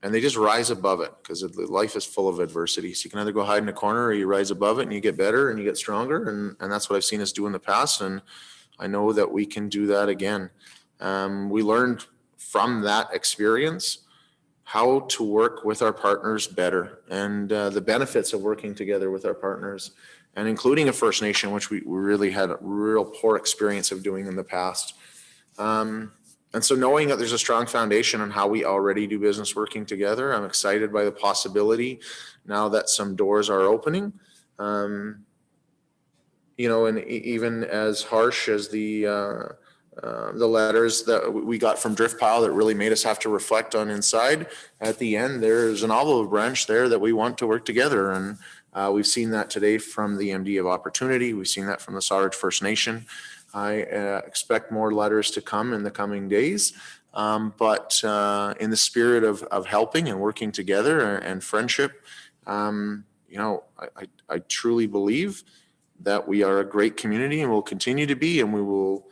they just rise above it, because life is full of adversity. So you can either go hide in a corner, or you rise above it and you get better and you get stronger. And that's what I've seen us do in the past. And I know that we can do that again. We learned from that experience how to work with our partners better, and the benefits of working together with our partners, and including a First Nation, which we really had a real poor experience of doing in the past. And so knowing that there's a strong foundation on how we already do business working together, I'm excited by the possibility now that some doors are opening. You know, and even as harsh as the letters that we got from Drift Pile that really made us have to reflect on inside, at the end, there's an olive branch there that we want to work together. And we've seen that today from the MD of Opportunity. We've seen that from the Sawridge First Nation. I expect more letters to come in the coming days. But in the spirit of helping and working together and friendship, you know, I truly believe that we are a great community and will continue to be, and we will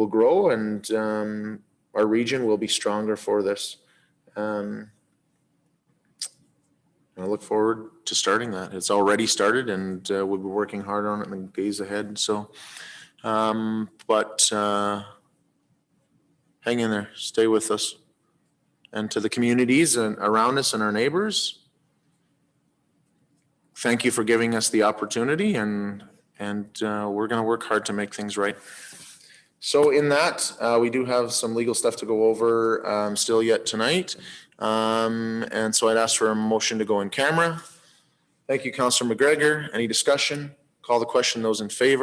grow, and our region will be stronger for this. I look forward to starting that. It's already started, and we'll be working hard on it in the days ahead. So, but hang in there, stay with us. And to the communities and around us and our neighbors, thank you for giving us the opportunity, and we're going to work hard to make things right. So in that, we do have some legal stuff to go over still yet tonight. And so I'd ask for a motion to go in camera. Thank you, Councillor McGregor. Any discussion? Call the question. Those in favor?